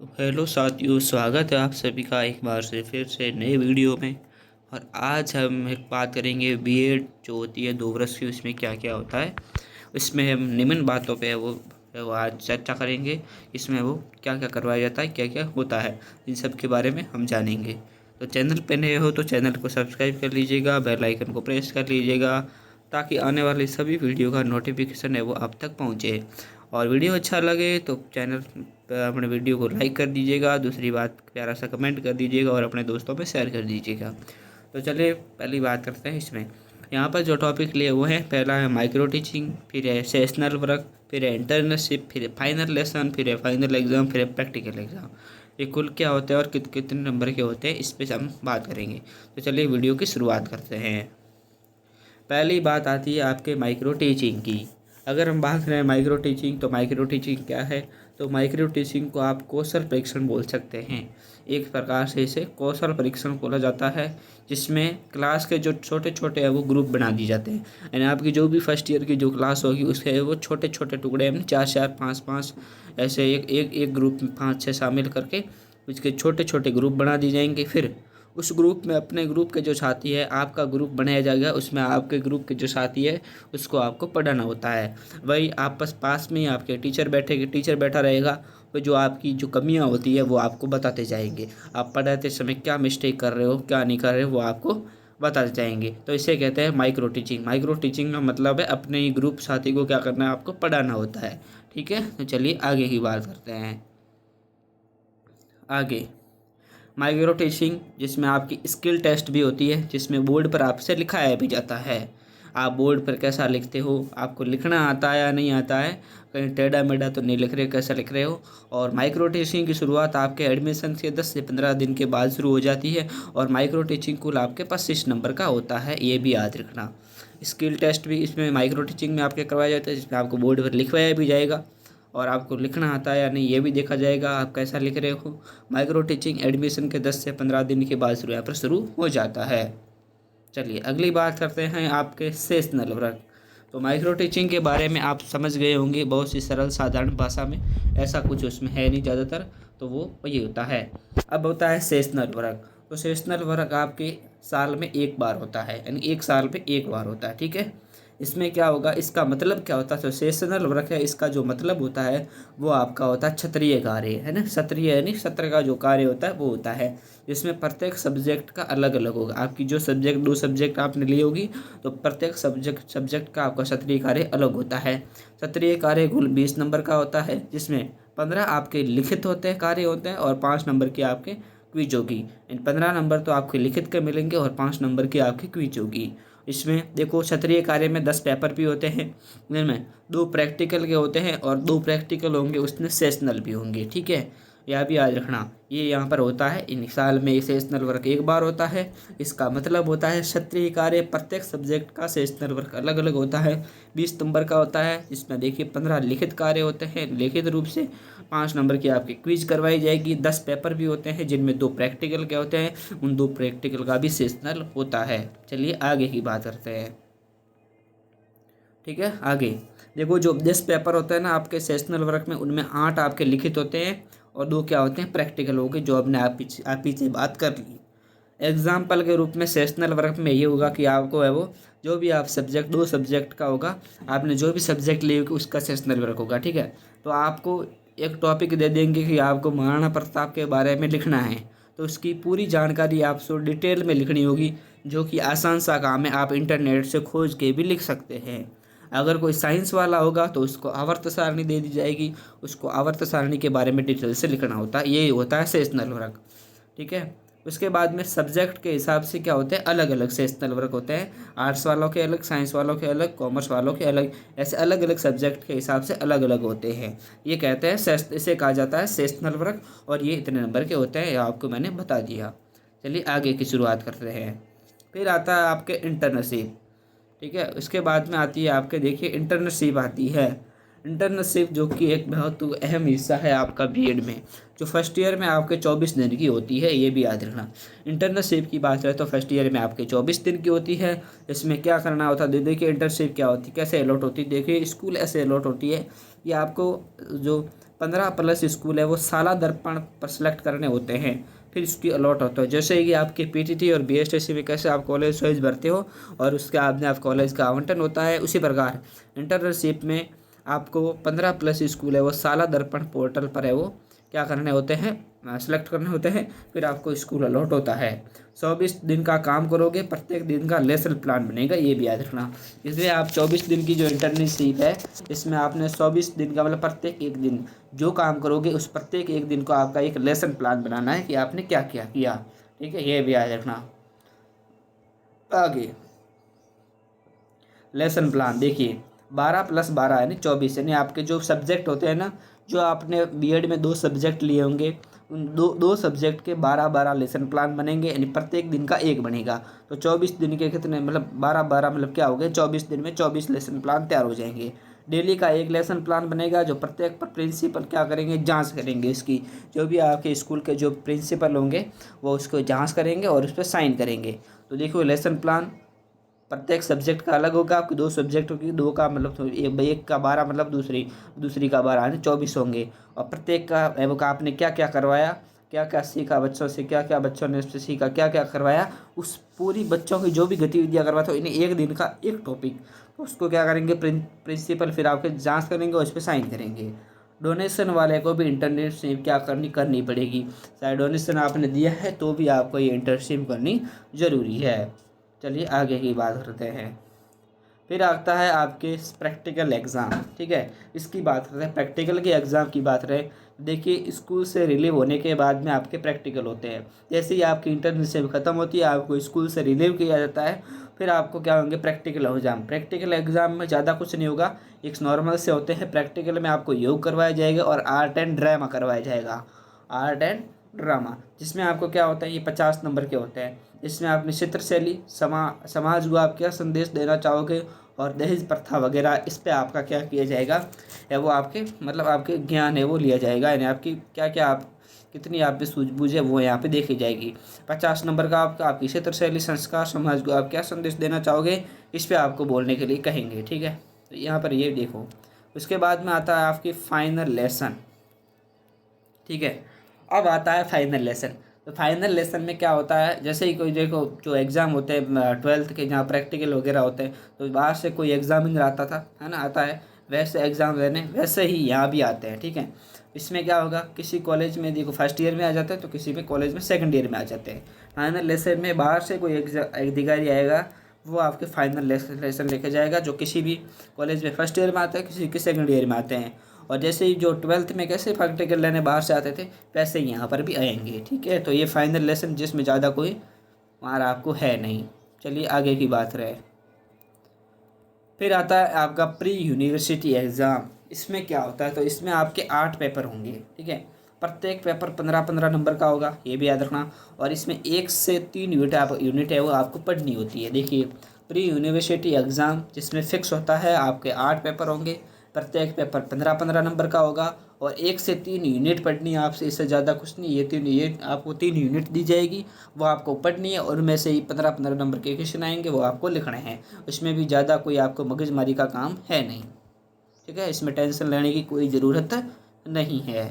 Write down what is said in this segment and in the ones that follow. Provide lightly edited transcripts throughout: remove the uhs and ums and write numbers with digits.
तो हेलो साथियों, स्वागत है आप सभी का एक बार से फिर से नए वीडियो में। और आज हम एक बात करेंगे बीएड जो होती है 2 वर्ष की, उसमें क्या क्या होता है। इसमें हम निम्न बातों पे वो आज चर्चा करेंगे। इसमें वो क्या क्या करवाया जाता है, क्या क्या होता है, इन सब के बारे में हम जानेंगे। तो चैनल पे नए हो तो चैनल को सब्सक्राइब कर लीजिएगा, बेल आइकन को प्रेस कर लीजिएगा, ताकि आने वाली सभी वीडियो का नोटिफिकेशन है वो आप तक पहुँचे। और वीडियो अच्छा लगे तो चैनल अपने वीडियो को लाइक कर दीजिएगा। दूसरी बात, प्यारा सा कमेंट कर दीजिएगा और अपने दोस्तों में शेयर कर दीजिएगा। तो चलिए पहली बात करते हैं इसमें। यहाँ पर जो टॉपिक लिए वो है, पहला है माइक्रो टीचिंग, फिर है सेशनल वर्क, फिर है इंटर्नशिप, फिर है फाइनल लेसन, फिर है फाइनल एग्ज़ाम, फिर है प्रैक्टिकल एग्ज़ाम। ये कुल क्या होते हैं और कितने नंबर के होते हैं, इस पर हम बात करेंगे। तो चलिए वीडियो की शुरुआत करते हैं। पहली बात आती है आपके माइक्रो टीचिंग की। अगर हम बात करें माइक्रो टीचिंग, तो माइक्रो टीचिंग क्या है? तो माइक्रो टीचिंग को आप कौशल परीक्षण बोल सकते हैं। एक प्रकार से इसे कौशल परीक्षण बोला जाता है, जिसमें क्लास के जो छोटे छोटे है वो ग्रुप बना दिए जाते हैं। यानी आपकी जो भी फर्स्ट ईयर की जो क्लास होगी उसके वो छोटे छोटे टुकड़े में 4-4, 5-5 ऐसे एक ग्रुप में 5-6 शामिल करके उसके छोटे छोटे ग्रुप बना दिए जाएंगे। फिर उस ग्रुप में अपने ग्रुप के जो साथी है, आपका ग्रुप बनाया जाएगा, उसमें आपके ग्रुप के जो साथी है उसको आपको पढ़ाना होता है। वही आपस पास में ही आपके टीचर बैठा रहेगा। तो जो आपकी जो कमियां होती है वो आपको बताते जाएंगे। आप पढ़ाते समय क्या मिस्टेक कर रहे हो, क्या नहीं कर रहे हो, वो आपको बताते जाएंगे। तो इसे कहते हैं माइक्रो टीचिंग। माइक्रो टीचिंग का मतलब है अपने ही ग्रुप साथी को क्या करना है, आपको पढ़ाना होता है। ठीक है, तो चलिए आगे की बात करते हैं। आगे माइक्रो टीचिंग, जिसमें आपकी स्किल टेस्ट भी होती है, जिसमें बोर्ड पर आपसे लिखाया भी जाता है। आप बोर्ड पर कैसा लिखते हो, आपको लिखना आता है या नहीं आता है, कहीं टेढ़ा मेढ़ा तो नहीं लिख रहे, कैसा लिख रहे हो। और माइक्रो टीचिंग की शुरुआत आपके एडमिशन के 10 से 15 दिन के बाद शुरू हो जाती है। और माइक्रो टीचिंग कुल आपके 25 नंबर का होता है, ये भी याद रखना। स्किल टेस्ट भी इसमें माइक्रो टीचिंग में आपके करवाया जाता है, जिसमें आपको बोर्ड पर लिखवाया भी जाएगा और आपको लिखना आता है या नहीं ये भी देखा जाएगा, आप कैसा लिख रहे हो। माइक्रो टीचिंग एडमिशन के 10 से 15 दिन के बाद यहाँ पर शुरू हो जाता है। चलिए अगली बात करते हैं आपके सेशनल वर्क। तो माइक्रो टीचिंग के बारे में आप समझ गए होंगे, बहुत सी सरल साधारण भाषा में, ऐसा कुछ उसमें है नहीं ज़्यादातर, तो वो ये होता है। अब होता है सेशनल वर्क। तो सेशनल वर्क आपके साल में एक बार होता है, यानी एक साल में एक बार होता है। ठीक है, इसमें क्या होगा, इसका मतलब क्या होता है? तो सेशनल वर्क है, इसका जो मतलब होता है वो आपका होता है क्षत्रिय कार्य, है ना। क्षत्रिय यानी सत्र का जो कार्य होता है वो होता है, जिसमें प्रत्येक सब्जेक्ट का अलग अलग होगा। आपकी जो सब्जेक्ट 2 सब्जेक्ट आपने ली होगी, तो प्रत्येक सब्जेक्ट का आपका क्षत्रिय कार्य अलग होता है। क्षत्रिय कार्य कुल 20 नंबर का होता है, जिसमें 15 आपके लिखित होते हैं, कार्य होते हैं, और 5 नंबर की आपके क्विज होगी। इन 15 नंबर तो आपके लिखित के मिलेंगे और 5 नंबर की आपकी क्विज होगी। इसमें देखो, क्षत्रिय कार्य में 10 पेपर भी होते हैं, जिनमें 2 प्रैक्टिकल के होते हैं और 2 प्रैक्टिकल होंगे, उसमें सेशनल भी होंगे। ठीक है, यह भी याद रखना। ये यहाँ पर होता है, इन साल में सेशनल वर्क एक बार होता है। इसका मतलब होता है क्षत्रिय कार्य प्रत्येक सब्जेक्ट का सेशनल वर्क अलग अलग होता है, 20 नंबर का होता है, जिसमें देखिए 15 लिखित कार्य होते हैं लिखित रूप से, 5 नंबर की आपकी क्विज करवाई जाएगी, 10 पेपर भी होते हैं जिनमें 2 प्रैक्टिकल के होते हैं, उन 2 प्रैक्टिकल का भी सेशनल होता है। चलिए आगे की बात करते हैं। ठीक है, आगे देखो, जो 10 पेपर होते हैं ना आपके सेशनल वर्क में, उनमें 8 आपके लिखित होते हैं और 2 क्या होते हैं, प्रैक्टिकल हो गए, जो आपने आप पीछे बात कर ली। एग्जाम्पल के रूप में सेशनल वर्क में ये होगा कि आपको है वो, जो भी आप सब्जेक्ट 2 सब्जेक्ट का होगा, आपने जो भी सब्जेक्ट लिए होगी उसका सेशनल वर्क होगा। ठीक है, तो आपको एक टॉपिक दे देंगे कि आपको महाराणा प्रताप के बारे में लिखना है, तो उसकी पूरी जानकारी आपको डिटेल में लिखनी होगी, जो कि आसान सा काम है, आप इंटरनेट से खोज के भी लिख सकते हैं। अगर कोई साइंस वाला होगा तो उसको आवर्त सारणी दे दी जाएगी, उसको आवर्त सारणी के बारे में डिटेल से लिखना होता है, ये होता है सेशनल वर्क। ठीक है, उसके बाद में सब्जेक्ट के हिसाब से क्या होते हैं, अलग अलग सेशनल वर्क होते हैं। आर्ट्स वालों के अलग, साइंस वालों के अलग, कॉमर्स वालों के अलग, ऐसे अलग अलग सब्जेक्ट के हिसाब से अलग अलग होते हैं। ये कहते हैं इसे कहा जाता है सेशनल वर्क, और ये इतने नंबर के होते हैं, ये आपको मैंने बता दिया। चलिए आगे की शुरुआत करते हैं। फिर आता है आपके इंटर्नशिप। ठीक है, उसके बाद में आती है आपके, देखिए इंटर्नशिप आती है। इंटर्नशिप जो कि एक बहुत अहम हिस्सा है आपका बीएड में, जो फर्स्ट ईयर में आपके 24 दिन की होती है, ये भी याद रखना। इंटर्नशिप की बात करें तो फर्स्ट ईयर में आपके 24 दिन की होती है। इसमें क्या करना होता है, देखिए इंटर्नशिप क्या होती है, कैसे अलॉट होती है। देखिए स्कूल ऐसे अलॉट होती है कि आपको जो 15+ स्कूल है वो साला दर्पण पर सेलेक्ट करने होते हैं, फिर उसकी अलॉट होता है। जैसे कि आपके पीटीटी और बीएसटीसी में कैसे आप कॉलेज चॉइस भरते हो और उसके बाद में आप कॉलेज का आवंटन होता है, उसी प्रकार इंटर्नशिप में आपको 15+ स्कूल है वो साला दर्पण पोर्टल पर है वो क्या करने होते हैं, सेलेक्ट करने होते हैं, फिर आपको स्कूल अलॉट होता है। 24 दिन का काम करोगे, प्रत्येक दिन का लेसन प्लान बनेगा, ये भी याद रखना। इसलिए आप 24 दिन की जो इंटर्नशिप है इसमें आपने 24 दिन का मतलब प्रत्येक एक दिन जो काम करोगे उस प्रत्येक एक दिन को आपका एक लेसन प्लान बनाना है कि आपने क्या क्या किया। ठीक है, ये भी याद रखना। आगे लेसन प्लान देखिए, 12+12 यानी 24, यानी आपके जो सब्जेक्ट होते हैं ना, जो आपने बीएड में 2 सब्जेक्ट लिए होंगे उन दो सब्जेक्ट के 12-12 लेसन प्लान बनेंगे, यानी प्रत्येक दिन का एक बनेगा। तो 24 दिन के कितने मतलब 12-12 मतलब क्या हो गए, 24 दिन में 24 लेसन प्लान तैयार हो जाएंगे। डेली का एक लेसन प्लान बनेगा जो प्रत्येक पर प्रिंसिपल क्या करेंगे, जांच करेंगे इसकी। जो भी आपके स्कूल के जो प्रिंसिपल होंगे वो उसको जांच करेंगे और उस पर साइन करेंगे। तो देखो लेसन प्लान प्रत्येक सब्जेक्ट का अलग होगा, आपके 2 सब्जेक्ट होगी, 2 का मतलब तो एक का 12 मतलब दूसरी का 12 यानी 24 होंगे। और प्रत्येक का वो का आपने क्या क्या करवाया, क्या क्या सीखा बच्चों से, क्या क्या बच्चों ने उससे सीखा, क्या क्या करवाया, उस पूरी बच्चों की जो भी गतिविधियाँ करवाते हो इन्हें एक दिन का एक टॉपिक, उसको क्या करेंगे प्रिंसिपल फिर आपके जाँच करेंगे और उस पर साइन करेंगे। डोनेशन वाले को भी इंटर्नशिप क्या करनी पड़ेगी, चाहे डोनेशन आपने दिया है तो भी आपको ये इंटर्नशिप करनी ज़रूरी है। चलिए आगे की बात करते हैं। फिर आता है आपके प्रैक्टिकल एग्ज़ाम। ठीक है, इसकी बात करते हैं, प्रैक्टिकल के एग्ज़ाम की बात रहे। देखिए स्कूल से रिलीव होने के बाद में आपके प्रैक्टिकल होते हैं। जैसे ही आपकी इंटर्नशिप ख़त्म होती है आपको स्कूल से रिलीव किया जाता है, फिर आपको क्या होंगे प्रैक्टिकल एग्ज़ाम। प्रैक्टिकल एग्ज़ाम में ज़्यादा कुछ नहीं होगा, एक नॉर्मल से होते हैं। प्रैक्टिकल में आपको योग करवाया जाएगा और आर्ट एंड ड्रामा करवाया जाएगा, आर्ट एंड ड्रामा, जिसमें आपको क्या होता है ये 50 नंबर के होते हैं। इसमें आपने चित्रशैली समाज को आप क्या संदेश देना चाहोगे और दहेज प्रथा वगैरह इस पे आपका क्या किया जाएगा है वो आपके मतलब आपके ज्ञान है वो लिया जाएगा, यानी आपकी क्या क्या आप कितनी आप पे सूझबूझ है वो यहाँ पे देखी जाएगी। 50 नंबर का आपकी चित्रशैली संस्कार समाज को आप क्या संदेश देना चाहोगे इस पे आपको बोलने के लिए कहेंगे। ठीक है, तो यहाँ पर ये देखो। उसके बाद में आता है आपकी फाइनल लेसन। ठीक है, अब आता है फाइनल लेसन। तो फाइनल लेसन में क्या होता है, जैसे ही कोई देखो जो एग्ज़ाम होते हैं 12th के जहाँ प्रैक्टिकल वगैरह होते हैं तो बाहर से कोई एग्जामिनर आता था है ना, आता है वैसे एग्ज़ाम लेने, वैसे ही यहाँ भी आते हैं। ठीक है, इसमें क्या होगा, किसी कॉलेज में देखो फर्स्ट ईयर में आ जाते हैं तो किसी भी कॉलेज में सेकंड ईयर में आ जाते हैं। फाइनल लेसन में बाहर से कोई अधिकारी आएगा वो आपके फाइनल लेसन लेके जाएगा, जो किसी भी कॉलेज में फर्स्ट ईयर में आता है किसी के सेकंड ईयर में आते हैं। और जैसे ही जो 12th में कैसे प्रैक्टिकल लेने बाहर से आते थे वैसे ही यहाँ पर भी आएंगे। ठीक है, तो ये फाइनल लेसन जिसमें ज़्यादा कोई वहाँ आपको है नहीं। चलिए आगे की बात रहे। फिर आता है आपका प्री यूनिवर्सिटी एग्ज़ाम। इसमें क्या होता है, तो इसमें आपके 8 पेपर होंगे। ठीक है, प्रत्येक पेपर 15-15 नंबर का होगा, ये भी याद रखना। और इसमें 1 से 3 यूनिट है वो आपको पढ़नी होती है। देखिए प्री यूनिवर्सिटी एग्ज़ाम जिसमें फ़िक्स होता है आपके 8 पेपर होंगे, प्रत्येक पेपर 15-15 नंबर का होगा और 1 से 3 यूनिट पढ़नी है आपसे, इससे ज़्यादा कुछ नहीं। ये आपको 3 यूनिट दी जाएगी वो आपको पढ़नी है और उनमें से ही 15-15 नंबर के क्वेश्चन आएंगे वो आपको लिखने हैं। उसमें भी ज़्यादा कोई आपको मगजमारी का काम है नहीं। ठीक है, इसमें टेंशन लेने की कोई ज़रूरत नहीं है।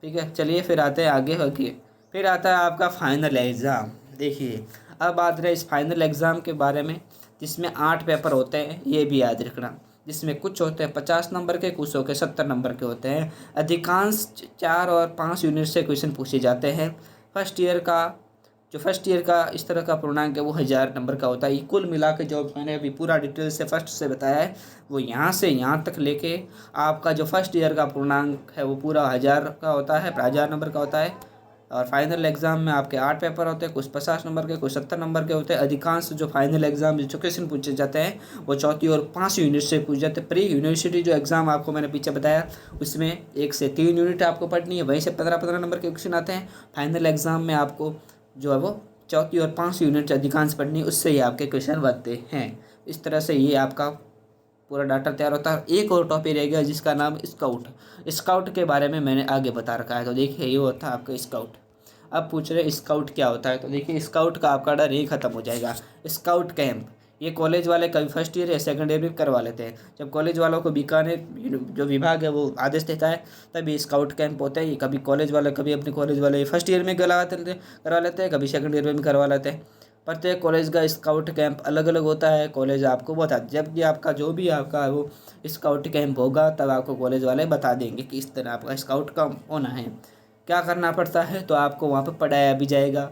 ठीक है, चलिए फिर आते हैं आगे। फिर आता है आपका फाइनल एग्ज़ाम। देखिए अब बात रहे इस फाइनल एग्ज़ाम के बारे में, जिसमें 8 पेपर होते हैं, ये भी याद रखना। जिसमें कुछ होते हैं 50 नंबर के, कुछ होकर 70 नंबर के होते हैं। अधिकांश 4 और 5 यूनिट से क्वेश्चन पूछे जाते हैं। फर्स्ट ईयर का इस तरह का पूर्णांक है वो 1000 नंबर का होता है। कुल मिला के जो मैंने अभी पूरा डिटेल से फर्स्ट से बताया है वो यहाँ से यहाँ तक लेके आपका जो फर्स्ट ईयर का पूर्णांक है वो पूरा 1000 का होता है, 1000 नंबर का होता है। और फाइनल एग्ज़ाम में आपके 8 पेपर होते हैं, कुछ 50 नंबर के, कुछ 70 नंबर के होते हैं। अधिकांश जो फाइनल एग्ज़ाम जो क्वेश्चन पूछे जाते हैं वो 4थी और 5 यूनिट से पूछे जाते हैं। प्री यूनिवर्सिटी जो एग्ज़ाम आपको मैंने पीछे बताया उसमें 1 से 3 यूनिट आपको पढ़नी है, वहीं से 15-15 नंबर के क्वेश्चन आते हैं। फाइनल एग्ज़ाम में आपको जो है वो 4थी और 5 यूनिट अधिकांश पढ़नी है, उससे ही आपके क्वेश्चन बनते हैं। इस तरह से ये आपका पूरा डाटा तैयार होता है। एक और टॉपिक रह गया जिसका नाम स्काउट के बारे में मैंने आगे बता रखा है। तो देखिए ये होता है आपका स्काउट। अब पूछ रहे स्काउट क्या होता है, तो देखिए स्काउट का आपका डर ही खत्म हो जाएगा। स्काउट कैंप ये कॉलेज वाले कभी फर्स्ट ईयर या सेकंड ईयर भी करवा लेते हैं। जब कॉलेज वालों को बीकानेर जो विभाग है वो आदेश देता है तभी स्काउट कैंप होते हैं। ये कभी कॉलेज वाले कभी अपने कॉलेज वाले फर्स्ट ईयर में करवा लेते हैं, कभी सेकंड ईयर में भी करवा लेते हैं। प्रत्येक कॉलेज का स्काउट कैंप अलग अलग होता है, कॉलेज आपको बता, जब भी आपका जो भी आपका वो स्काउट कैंप होगा तब आपको कॉलेज वाले बता देंगे कि इस तरह आपका स्काउट कैंप होना है। क्या करना पड़ता है, तो आपको वहाँ पर पढ़ाया भी जाएगा।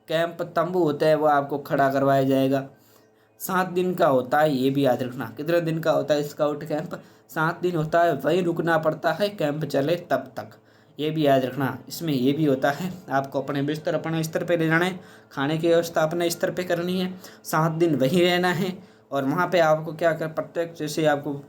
कैंप तंबू होता है वो आपको खड़ा करवाया जाएगा। 7 दिन का होता है, ये भी याद रखना। कितने दिन का होता है स्काउट कैंप? 7 दिन होता है, वहीं रुकना पड़ता है कैंप चले तब तक, ये भी याद रखना। इसमें ये भी होता है आपको अपने बिस्तर अपने स्तर पे ले जाना है, खाने की व्यवस्था अपने स्तर पे करनी है, 7 दिन वहीं रहना है। और वहाँ पे आपको क्या कर, प्रत्येक जैसे आपको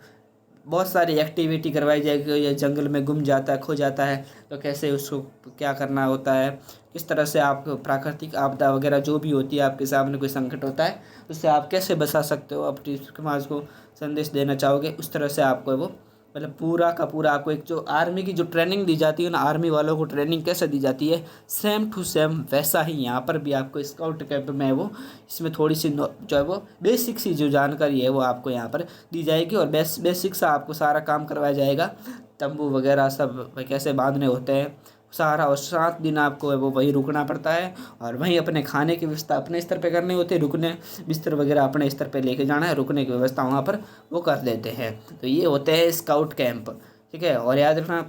बहुत सारी एक्टिविटी करवाई जाएगी। या जंगल में गुम जाता है, खो जाता है, तो कैसे उसको क्या करना होता है, किस तरह से आप प्राकृतिक आपदा वगैरह जो भी होती है, आपके सामने कोई संकट होता है उससे आप कैसे बचा सकते हो, अपनी समाज को संदेश देना चाहोगे, उस तरह से आपको वो मतलब पूरा का पूरा आपको एक जो आर्मी की जो ट्रेनिंग दी जाती है ना, आर्मी वालों को ट्रेनिंग कैसे दी जाती है, सेम टू सेम वैसा ही यहाँ पर भी आपको स्काउट कैंप में वो इसमें थोड़ी सी जो है वो बेसिक सी जो जानकारी है वो आपको यहाँ पर दी जाएगी। और बेसिक सा आपको सारा काम करवाया जाएगा, तंबू वगैरह सब कैसे बांधने होते हैं सारा। और 7 दिन आपको वो वहीं रुकना पड़ता है और वहीं अपने खाने की व्यवस्था अपने स्तर पे करनी होती है, रुकने बिस्तर वगैरह अपने स्तर पे लेके जाना है, रुकने की व्यवस्था वहाँ पर वो कर देते हैं। तो ये होते हैं स्काउट कैंप, ठीक है। और याद रखना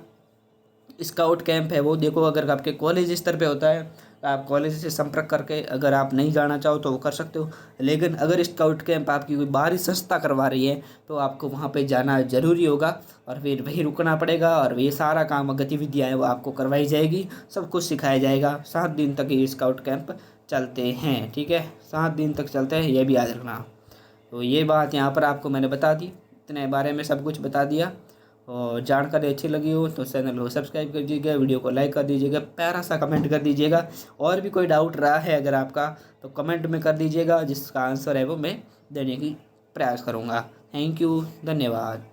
स्काउट कैंप है वो देखो अगर आपके कॉलेज स्तर पे होता है तो आप कॉलेज से संपर्क करके अगर आप नहीं जाना चाहो तो वो कर सकते हो। लेकिन अगर स्काउट कैंप आपकी कोई बाहरी संस्था करवा रही है तो आपको वहाँ पे जाना ज़रूरी होगा और फिर वहीं रुकना पड़ेगा और ये सारा काम गतिविधियाँ हैं वो आपको करवाई जाएगी, सब कुछ सिखाया जाएगा। 7 दिन तक ये स्काउट कैंप चलते हैं, ठीक है, 7 दिन तक चलते हैं, ये भी याद रखना। तो ये बात यहाँ पर आपको मैंने बता दी, इतने बारे में सब कुछ बता दिया। और जानकारी अच्छी लगी हो तो चैनल को सब्सक्राइब कर दीजिएगा, वीडियो को लाइक कर दीजिएगा, प्यारा सा कमेंट कर दीजिएगा। और भी कोई डाउट रहा है अगर आपका तो कमेंट में कर दीजिएगा, जिसका आंसर है वो मैं देने की प्रयास करूँगा। थैंक यू, धन्यवाद।